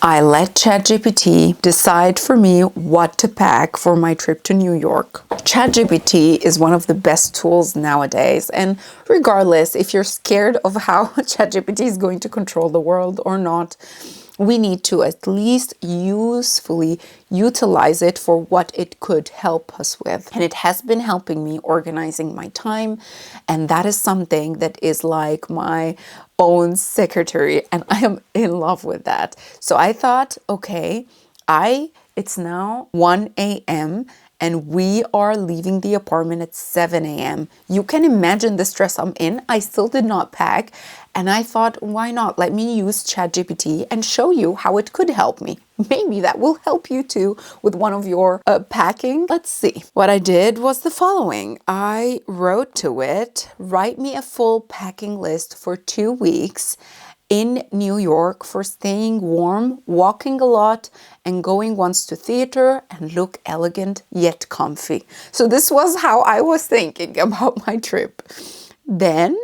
I let ChatGPT decide for me what to pack for my trip to New York. ChatGPT is one of the best tools nowadays, and regardless if you're scared of how ChatGPT is going to control the world or not, we need to at least usefully utilize it for what it could help us with. And it has been helping me organizing my time, and that is something that is like my own secretary, and I am in love with that. So I thought, okay, it's now 1 a.m. and we are leaving the apartment at 7 a.m. You can imagine the stress I'm in. I still did not pack, and I thought, why not? Let me use ChatGPT and show you how it could help me. Maybe that will help you too with one of your packing. Let's see. What I did was the following. I wrote to it, write me a full packing list for 2 weeks in New York for staying warm, walking a lot, and going once to theater and look elegant yet comfy. So this was how I was thinking about my trip. Then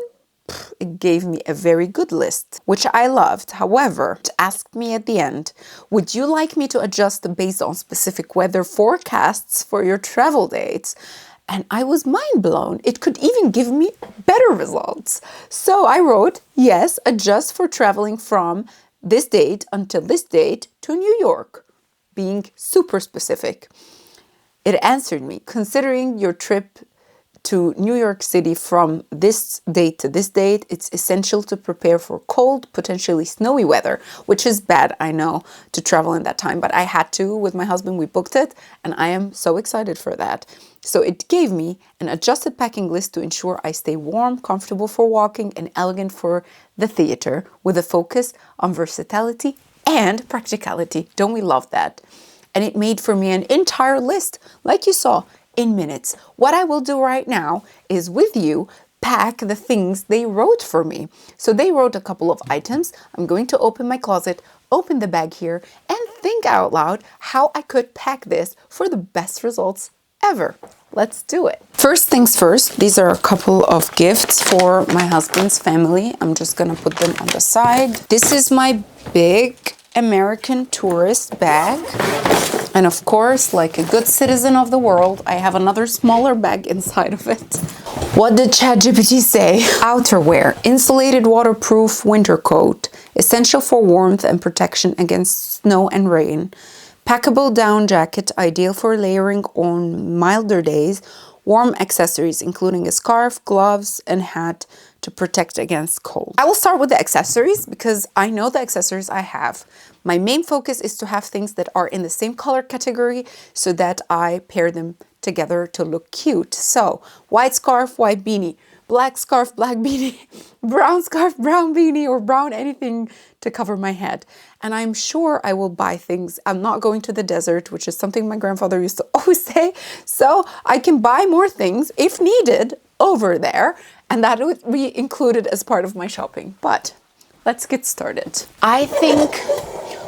it gave me a very good list, which I loved. However, it asked me at the end, would you like me to adjust based on specific weather forecasts for your travel dates? And I was mind blown. It could even give me better results. So I wrote, yes, adjust for traveling from this date until this date to New York, being super specific. It answered me, considering your trip to New York City from this date to this date, it's essential to prepare for cold, potentially snowy weather, which is bad, I know, to travel in that time, but I had to with my husband. We booked it, and I am so excited for that. So it gave me an adjusted packing list to ensure I stay warm, comfortable for walking, and elegant for the theater, with a focus on versatility and practicality. Don't we love that? And it made for me an entire list, like you saw, in minutes. What I will do right now is with you pack the things they wrote for me. So they wrote a couple of items. I'm going to open my closet, open the bag here, and think out loud how I could pack this for the best results ever. Let's do it. First things first, these are a couple of gifts for my husband's family. I'm just gonna put them on the side. This is my big American tourist bag. And of course, like a good citizen of the world, I have another smaller bag inside of it. What did ChatGPT say? Outerwear, insulated waterproof winter coat, essential for warmth and protection against snow and rain. Packable down jacket, ideal for layering on milder days. Warm accessories, including a scarf, gloves, and hat to protect against cold. I will start with the accessories because I know the accessories I have. My main focus is to have things that are in the same color category so that I pair them together to look cute. So, white scarf, white beanie, black scarf, black beanie, brown scarf, brown beanie, or brown anything to cover my head. And I'm sure I will buy things. I'm not going to the desert, which is something my grandfather used to always say. So I can buy more things if needed over there, and that would be included as part of my shopping. But let's get started. I think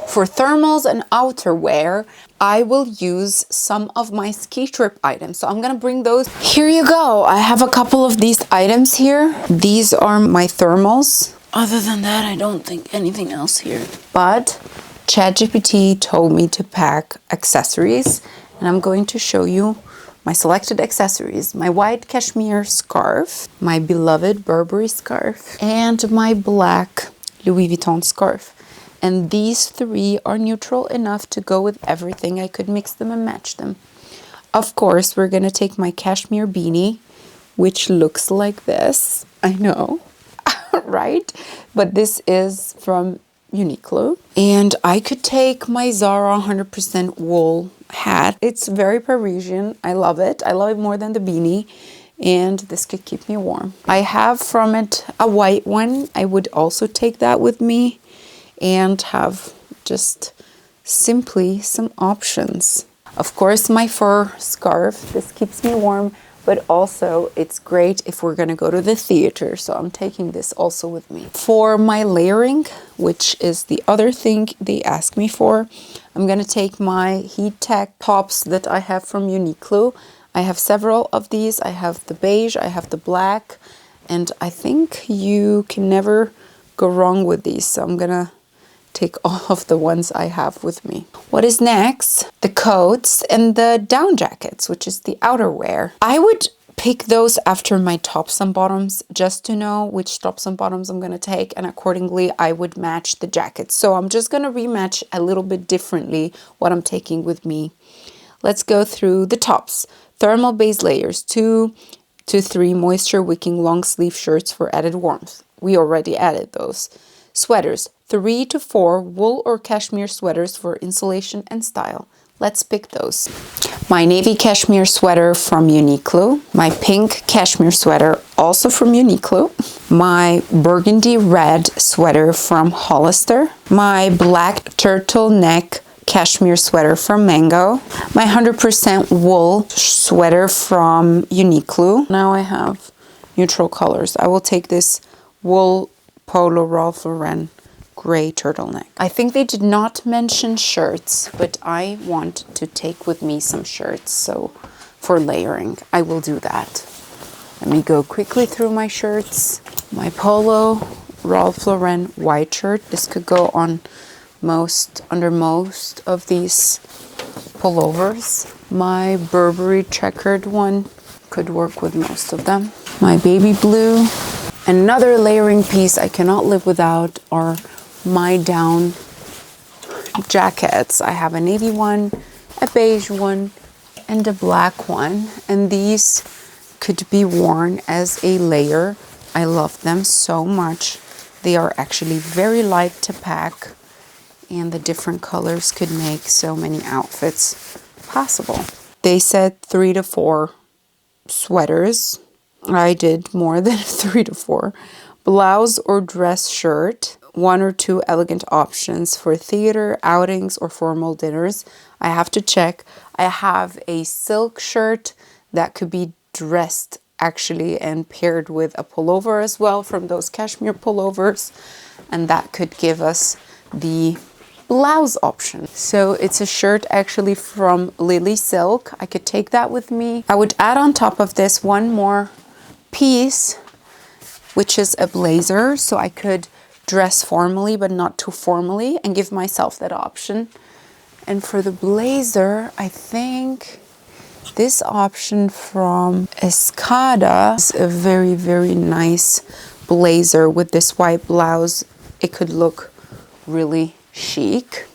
for thermals and outerwear, I will use some of my ski trip items. So I'm gonna bring those. Here you go. I have a couple of these items here. These are my thermals. Other than that, I don't think anything else here. But ChatGPT told me to pack accessories, and I'm going to show you my selected accessories. My white cashmere scarf, my beloved Burberry scarf, and my black Louis Vuitton scarf. And these three are neutral enough to go with everything. I could mix them and match them. Of course, we're gonna take my cashmere beanie, which looks like this. I know, right? But this is from Uniqlo. And I could take my Zara 100% wool hat. It's very Parisian. I love it. I love it more than the beanie. And this could keep me warm. I have from it a white one. I would also take that with me and have just simply some options. Of course, my fur scarf. This keeps me warm, but also it's great if we're gonna go to the theater. So I'm taking this also with me. For my layering, which is the other thing they ask me for, I'm gonna take my heat tech tops that I have from Uniqlo. I have several of these. I have the beige, I have the black, and I think you can never go wrong with these. So I'm gonna take all of the ones I have with me. What is next? The coats and the down jackets, which is the outerwear. I would pick those after my tops and bottoms just to know which tops and bottoms I'm going to take, and accordingly I would match the jackets. So I'm just going to rematch a little bit differently what I'm taking with me. Let's go through the tops. Thermal base layers, 2 to 3 moisture wicking long sleeve shirts for added warmth. We already added those. Sweaters, 3 to 4 wool or cashmere sweaters for insulation and style. Let's pick those. My navy cashmere sweater from Uniqlo. My pink cashmere sweater also from Uniqlo. My burgundy red sweater from Hollister. My black turtleneck cashmere sweater from Mango. My 100% wool sweater from Uniqlo. Now I have neutral colors. I will take this wool polo Ralph Lauren gray turtleneck. I think they did not mention shirts, but I want to take with me some shirts, so for layering I will do that. Let me go quickly through my shirts. My polo Ralph Lauren white shirt. This could go on under most of these pullovers. My Burberry checkered one could work with most of them. My baby blue. Another layering piece I cannot live without are my down jackets. I have a navy one, a beige one, and a black one, and these could be worn as a layer. I love them so much. They are actually very light to pack, and the different colors could make so many outfits possible. They said 3 to 4 sweaters. I did more than 3 to 4. Blouse or dress shirt. 1 or 2 elegant options for theater, outings, or formal dinners. I have to check. I have a silk shirt that could be dressed actually and paired with a pullover as well from those cashmere pullovers, and that could give us the blouse option. So it's a shirt actually from Lily Silk. I could take that with me. I would add on top of this one more piece, which is a blazer, so I could dress formally but not too formally and give myself that option. And for the blazer, I think this option from Escada is a very, very nice blazer with this white blouse. It could look really chic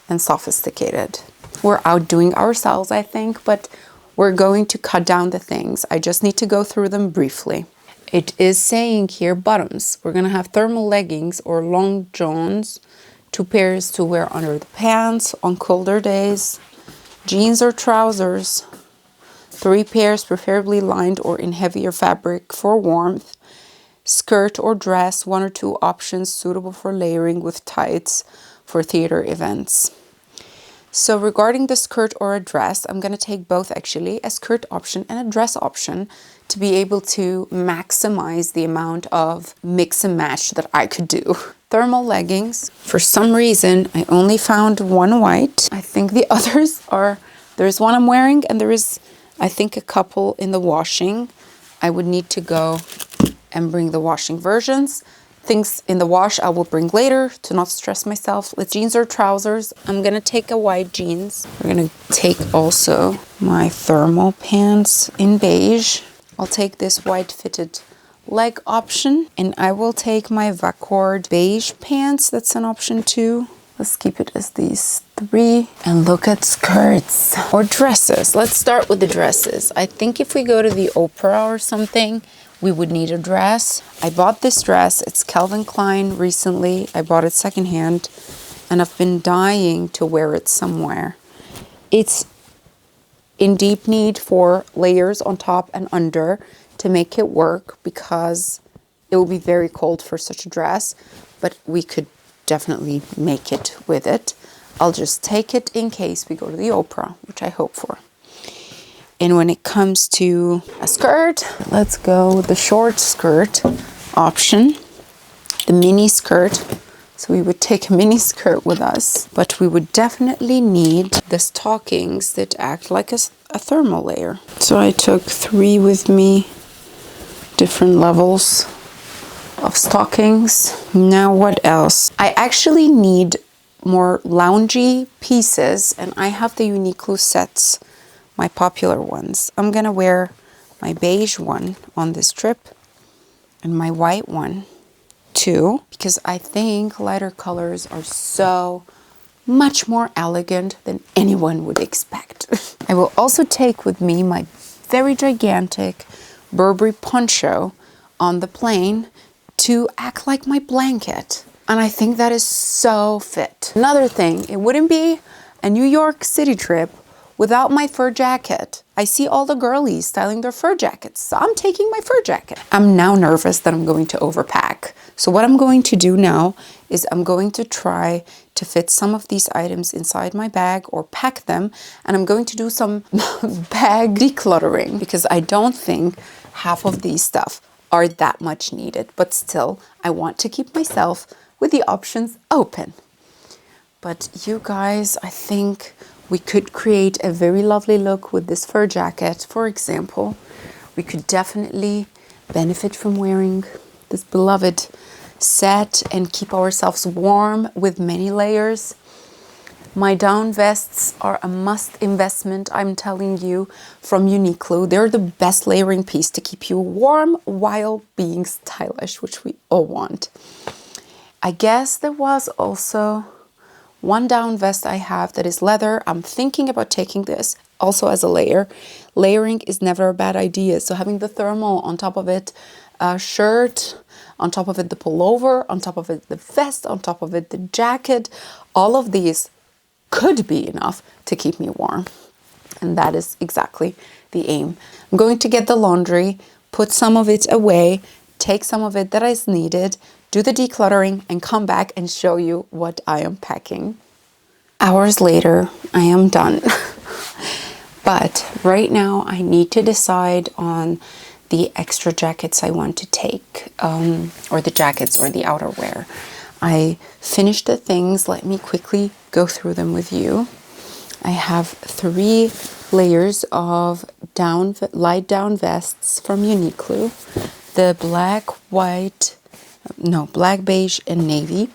and sophisticated. We're outdoing ourselves, I think, but we're going to cut down the things. I just need to go through them briefly. It is saying here bottoms. We're gonna have thermal leggings or long johns, 2 pairs to wear under the pants on colder days, jeans or trousers, 3 pairs preferably lined or in heavier fabric for warmth, skirt or dress, 1 or 2 options suitable for layering with tights for theater events. So regarding the skirt or a dress, I'm going to take both actually, a skirt option and a dress option, to be able to maximize the amount of mix and match that I could do. Thermal leggings. For some reason, I only found one white. I think the others are, there's one I'm wearing and there is, I think, a couple in the washing. I would need to go and bring the washing versions. Things in the wash I will bring later to not stress myself. With jeans or trousers, I'm gonna take a white jeans. We're gonna take also my thermal pants in beige. I'll take this white fitted leg option, and I will take my Vacord beige pants. That's an option too. Let's keep it as these 3. And look at skirts or dresses. Let's start with the dresses. I think if we go to the opera or something, we would need a dress. I bought this dress. It's Calvin Klein recently. I bought it secondhand, and I've been dying to wear it somewhere. It's in deep need for layers on top and under to make it work, because it will be very cold for such a dress, but we could definitely make it with it. I'll just take it in case we go to the opera, which I hope for. And when it comes to a skirt, let's go with the short skirt option, the mini skirt. So we would take a mini skirt with us, but we would definitely need the stockings that act like a thermal layer. So I took 3 with me, different levels of stockings. Now what else? I actually need more loungy pieces, and I have the Uniqlo sets, my popular ones. I'm gonna wear my beige one on this trip and my white one too, because I think lighter colors are so much more elegant than anyone would expect. I will also take with me my very gigantic Burberry poncho on the plane to act like my blanket. And I think that is so fit. Another thing, it wouldn't be a New York City trip without my fur jacket. I see all the girlies styling their fur jackets, so I'm taking my fur jacket. I'm now nervous that I'm going to overpack. So what I'm going to do now is I'm going to try to fit some of these items inside my bag or pack them, and I'm going to do some bag decluttering because I don't think half of these stuff are that much needed, but still I want to keep myself with the options open. But you guys, I think we could create a very lovely look with this fur jacket. For example, we could definitely benefit from wearing this beloved set and keep ourselves warm with many layers. My down vests are a must investment, I'm telling you, from Uniqlo. They're the best layering piece to keep you warm while being stylish, which we all want. I guess there was also one down vest I have that is leather. I'm thinking about taking this also as a layer. Layering is never a bad idea. So having the thermal on top of it, shirt, on top of it the pullover, on top of it the vest, on top of it the jacket, all of these could be enough to keep me warm. And that is exactly the aim. I'm going to get the laundry, put some of it away, take some of it that is needed, do the decluttering, and come back and show you what I am packing. Hours later, I am done. But right now I need to decide on the extra jackets I want to take, or the jackets or the outerwear. I finished the things. Let me quickly go through them with you. I have 3 layers of light down vests from Uniqlo. The black, beige, and navy.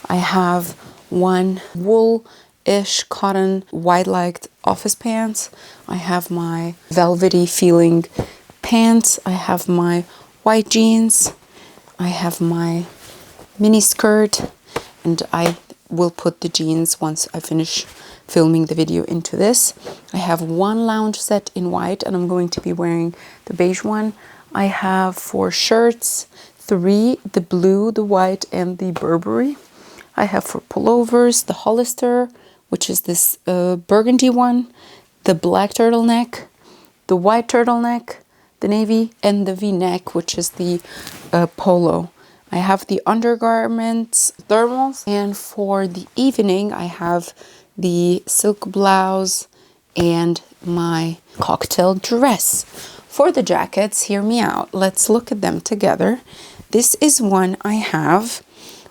I have one wool-ish cotton wide-legged office pants. I have my velvety feeling pants. I have my white jeans. I have my mini skirt, and I will put the jeans once I finish filming the video into this. I have one lounge set in white, and I'm going to be wearing the beige one. I have 4 shirts, 3, the blue, the white, and the Burberry. I have 4 pullovers, the Hollister, which is this burgundy one, the black turtleneck, the white turtleneck, the navy, and the V-neck, which is the polo. I have the undergarments, thermals, and for the evening I have the silk blouse and my cocktail dress. For the jackets, hear me out. Let's look at them together. This is one I have,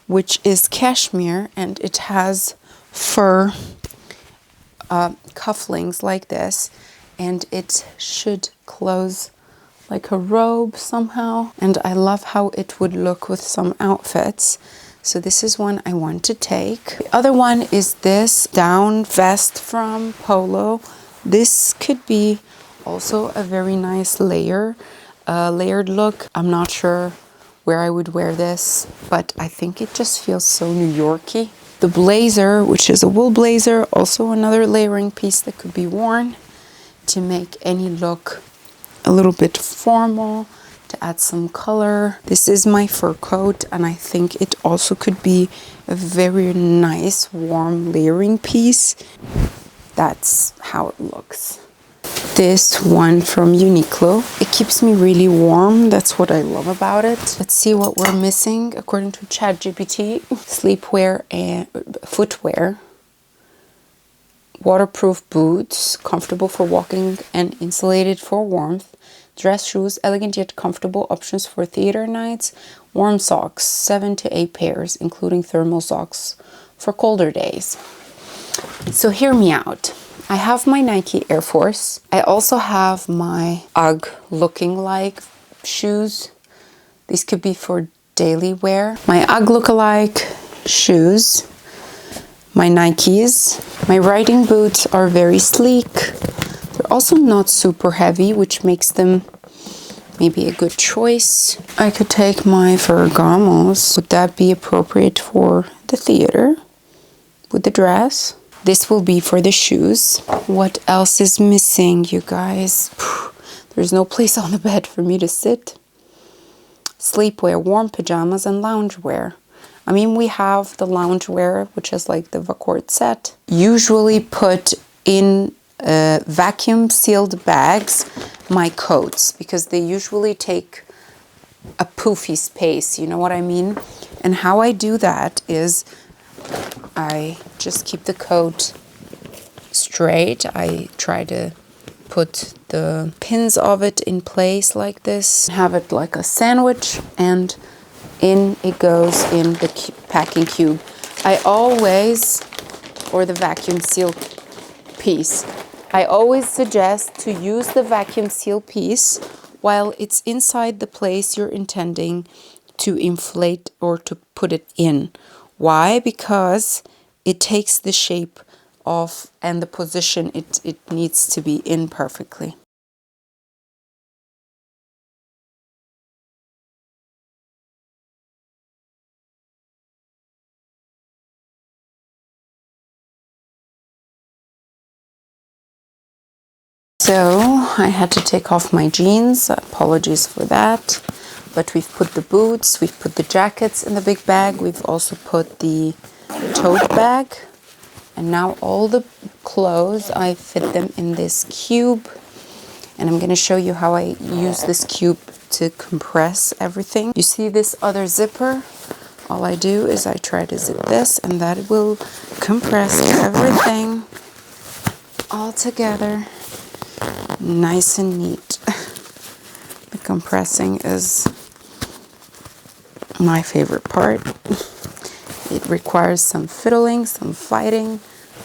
which is cashmere, and it has fur cufflinks like this, and it should close like a robe somehow, and I love how it would look with some outfits. So this is one I want to take. The other one is this down vest from Polo. This could be also a very nice layered look. I'm not sure where I would wear this, but I think it just feels so New Yorky. The blazer, which is a wool blazer, also another layering piece that could be worn to make any look a little bit formal, to add some color. This is my fur coat, and I think it also could be a very nice warm layering piece. That's how it looks. This one from Uniqlo. It keeps me really warm. That's what I love about it. Let's see what we're missing according to ChatGPT. Sleepwear and footwear. Waterproof boots, comfortable for walking and insulated for warmth. Dress shoes, elegant yet comfortable options for theater nights. Warm socks, 7 to 8 pairs, including thermal socks for colder days. So hear me out. I have my Nike Air Force. I also have my UGG looking like shoes. These could be for daily wear. My UGG lookalike shoes, my Nikes. My riding boots are very sleek. They're also not super heavy, which makes them maybe a good choice. I could take my Ferragamos. Would that be appropriate for the theater with the dress? This will be for the shoes. What else is missing, you guys? There's no place on the bed for me to sit. Sleepwear, warm pajamas, and loungewear. I mean, we have the loungewear, which is like the Vacord set. Usually put in vacuum sealed bags my coats, because they usually take a poofy space, you know what I mean? And how I do that is I just keep the coat straight. I try to put the pins of it in place like this, have it like a sandwich, and in it goes in the packing cube. I always, or the vacuum seal piece, I always suggest to use the vacuum seal piece while it's inside the place you're intending to inflate or to put it in. Why? Because it takes the shape of and the position it needs to be in perfectly. So I had to take off my jeans, apologies for that. But we've put the boots, we've put the jackets in the big bag, we've also put the tote bag. And now all the clothes, I fit them in this cube. And I'm going to show you how I use this cube to compress everything. You see this other zipper? All I do is I try to zip this, and that will compress everything all together. Nice and neat. The compressing is my favorite part. It requires some fiddling, some fighting,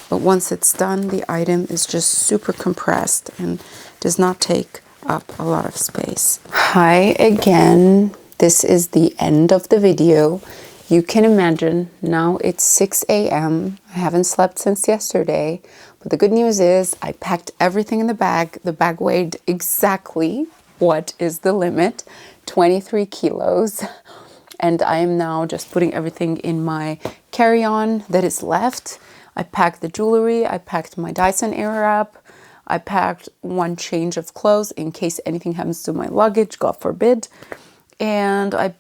but once it's done, the item is just super compressed and does not take up a lot of space. Hi again. This is the end of the video. You can imagine now it's 6 a.m. I haven't slept since yesterday, but the good news is I packed everything in the bag. The bag weighed exactly what is the limit, 23 kilos. And I am now just putting everything in my carry-on that is left. I packed the jewelry, I packed my Dyson Airwrap, I packed one change of clothes in case anything happens to my luggage, God forbid. And I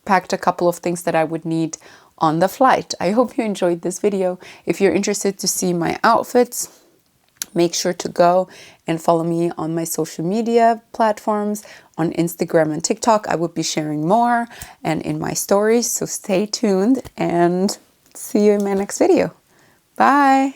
packed a couple of things that I would need on the flight. I hope you enjoyed this video. If you're interested to see my outfits, make sure to go and follow me on my social media platforms, on Instagram and TikTok. I will be sharing more and in my stories, so stay tuned and see you in my next video. Bye!